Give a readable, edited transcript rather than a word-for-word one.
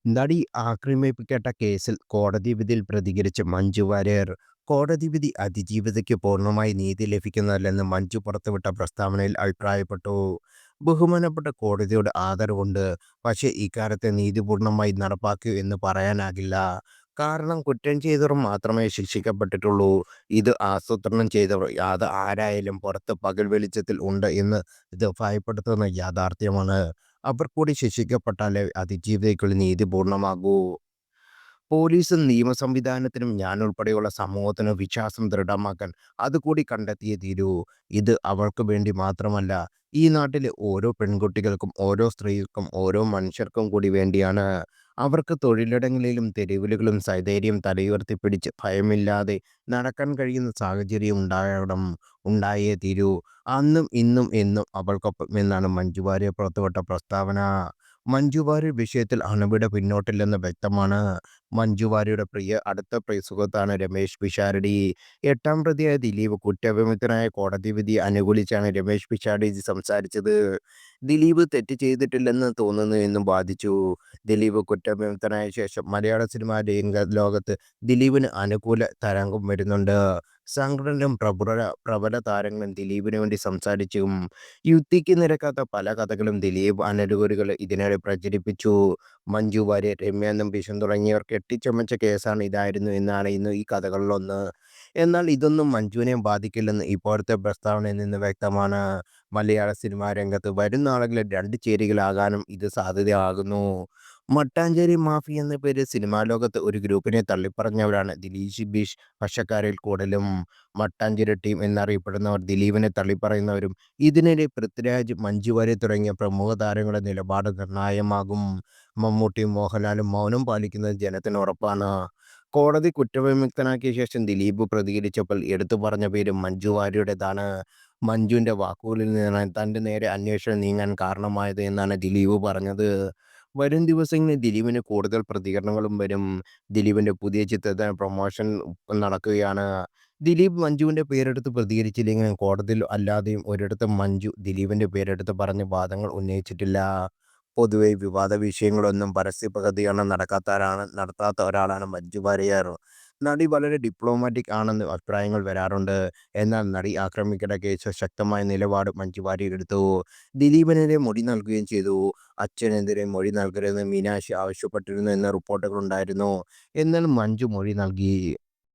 നടി ആക്രമിക്കപ്പെട്ട കേസിൽ കോടതി വിധിയിൽ പ്രതികരിച്ച് മഞ്ജു വാര്യർ. കോടതി വിധി അതിജീവിതയ്ക്ക് പൂർണ്ണമായി നീതി ലഭിക്കുന്നതല്ലെന്ന് മഞ്ജു പുറത്തുവിട്ട പ്രസ്താവനയിൽ അഭിപ്രായപ്പെട്ടു. ബഹുമാനപ്പെട്ട കോടതിയോട് ആദരവുണ്ട്. പക്ഷേ ഇക്കാര്യത്തെ നീതി പൂർണ്ണമായി നടപ്പാക്കൂ എന്ന് പറയാനാകില്ല. കാരണം കുറ്റം ചെയ്തവർ മാത്രമേ ശിക്ഷിക്കപ്പെട്ടിട്ടുള്ളൂ. ഇത് ആസൂത്രണം ചെയ്തവർ അത് ആരായാലും പുറത്ത് പകൽ വെളിച്ചത്തിൽ ഉണ്ട് എന്ന് ഇത് ഭയപ്പെടുത്തുന്ന യാഥാർത്ഥ്യമാണ്. അവർ കൂടി ശിക്ഷിക്കപ്പെട്ടാലേ അതിജീവിതയ്ക്കുള്ള നീതി പൂർണ്ണമാകൂ. പോലീസും നിയമ സംവിധാനത്തിനും ഞാനുൾപ്പെടെയുള്ള സമൂഹത്തിനും വിശ്വാസം ദൃഢമാക്കാൻ അതുകൂടി കണ്ടെത്തിയേ തീരൂ. ഇത് അവൾക്ക് വേണ്ടി മാത്രമല്ല, ഈ നാട്ടിലെ ഓരോ പെൺകുട്ടികൾക്കും ഓരോ സ്ത്രീകൾക്കും ഓരോ മനുഷ്യർക്കും കൂടി വേണ്ടിയാണ്. അവർക്ക് തൊഴിലിടങ്ങളിലും തെരുവിലുകളും സധൈര്യം തലയുയർത്തിപ്പിടിച്ച് ഭയമില്ലാതെ നടക്കാൻ കഴിയുന്ന സാഹചര്യം ഉണ്ടായേ തീരൂ. അന്നും ഇന്നും എന്നും അവൾക്കൊപ്പം എന്നാണ് മഞ്ജു വാര്യർ പുറത്തുവിട്ട പ്രസ്താവന. മഞ്ജു വാര്യർ വിഷയത്തിൽ അണുവിട പിന്നോട്ടില്ലെന്ന് വ്യക്തമാണ്. മഞ്ജു വാര്യരുടെ അടുത്ത സുഹൃത്താണ് രമേശ് പിഷാരടി. എട്ടാം പ്രതിയായ ദിലീപ് കുറ്റവിമുക്തനായ കോടതി വിധിയെ അനുകൂലിച്ചാണ് രമേശ് പിഷാരടി സംസാരിച്ചത്. ദിലീപ് തെറ്റ് ചെയ്തിട്ടില്ലെന്ന് തോന്നുന്നു എന്നും വാദിച്ചു. ദിലീപ് കുറ്റവിമുക്തനായ ശേഷം മലയാള സിനിമാ ലോകത്ത് ദിലീപിന് അനുകൂല തരംഗം വരുന്നുണ്ട്. സംഘടനയും പ്രബല താരങ്ങളും ദിലീപിന് വേണ്ടി സംസാരിച്ചും യുക്തിക്ക് നിരക്കാത്ത പല കഥകളും ദിലീപ് അനുകൂലികൾ ഇതിനിടെ പ്രചരിപ്പിച്ചു. മഞ്ജു വാര്യർ, രമ്യ നമ്പീശൻ തുടങ്ങിയവർ കെട്ടിച്ചമച്ച കേസാണ് ഇതായിരുന്നു എന്നാണ് ഇന്ന് ഈ കഥകളിലൊന്ന്. എന്നാൽ ഇതൊന്നും മഞ്ജുവിനെ ബാധിക്കില്ലെന്ന് ഇപ്പോഴത്തെ പ്രസ്താവനയിൽ നിന്ന് വ്യക്തമാണ്. മലയാള സിനിമാ രംഗത്ത് വരും നാളുകളിൽ രണ്ട് ചേരികളാകാനും ഇത് സാധ്യതയാകുന്നു. മട്ടാഞ്ചേരി മാഫി എന്ന പേരിൽ സിനിമാ ലോകത്ത് ഒരു ഗ്രൂപ്പിനെ തള്ളിപ്പറഞ്ഞവരാണ് ദിലീപ് ശിബീഷ് പക്ഷക്കാരിൽ കൂടുതലും. മട്ടാഞ്ചേരി ടീം എന്നറിയപ്പെടുന്നവർ ദിലീപിനെ തള്ളിപ്പറയുന്നവരും. ഇതിനിടെ പൃഥ്വിരാജ്, മഞ്ജു വാര്യർ തുടങ്ങിയ പ്രമുഖ താരങ്ങളുടെ നിലപാട് നിർണായകമാകും. മമ്മൂട്ടിയും മോഹൻലാലും മൗനം പാലിക്കുന്നത് ജനത്തിന് ഉറപ്പാണ്. കോടതി കുറ്റവിമുക്തനാക്കിയ ശേഷം ദിലീപ് പ്രതികരിച്ചപ്പോൾ എടുത്തു പറഞ്ഞ പേര് മഞ്ജു വാര്യരുടേതാണ്. മഞ്ജുവിന്റെ വാക്കുകളിൽ നിന്നാണ് തന്റെ നേരെ അന്വേഷണം നീങ്ങാൻ കാരണമായത് എന്നാണ് ദിലീപ് പറഞ്ഞത്. വരും ദിവസങ്ങളിൽ ദിലീപിന് കൂടുതൽ പ്രതികരണങ്ങളും വരും. ദിലീപിന്റെ പുതിയ ചിത്രത്തിന് പ്രൊമോഷൻ നടക്കുകയാണ്. ദിലീപ് മഞ്ജുവിന്റെ പേരെടുത്ത് പ്രതികരിച്ചില്ലെങ്കിലും കോടതിയിൽ അല്ലാതെയും ഒരിടത്തും മഞ്ജു ദിലീപിന്റെ പേരെടുത്ത് പറഞ്ഞ് വാദങ്ങൾ ഉന്നയിച്ചിട്ടില്ല. പൊതുവെ വിവാദ വിഷയങ്ങളൊന്നും പരസ്യ പ്രതികരണം നടത്താത്ത ഒരാളാണ് മഞ്ജു വാര്യർ. നടി വളരെ ഡിപ്ലോമാറ്റിക് ആണെന്ന് അഭിപ്രായങ്ങൾ വരാറുണ്ട്. എന്നാൽ നടി ആക്രമിക്കപ്പെട്ട കേസിൽ ശക്തമായ നിലപാട് മഞ്ജു വാര്യർ എടുത്തു. ദിലീപിനെതിരെ മൊഴി നൽകുകയും ചെയ്തു. അച്ഛനെതിരെ മൊഴി നൽകരുതെന്ന് മീനാക്ഷി ആവശ്യപ്പെട്ടിരുന്നു എന്ന റിപ്പോർട്ടുകളുണ്ടായിരുന്നു. എന്നാൽ മഞ്ജു മൊഴി നൽകി.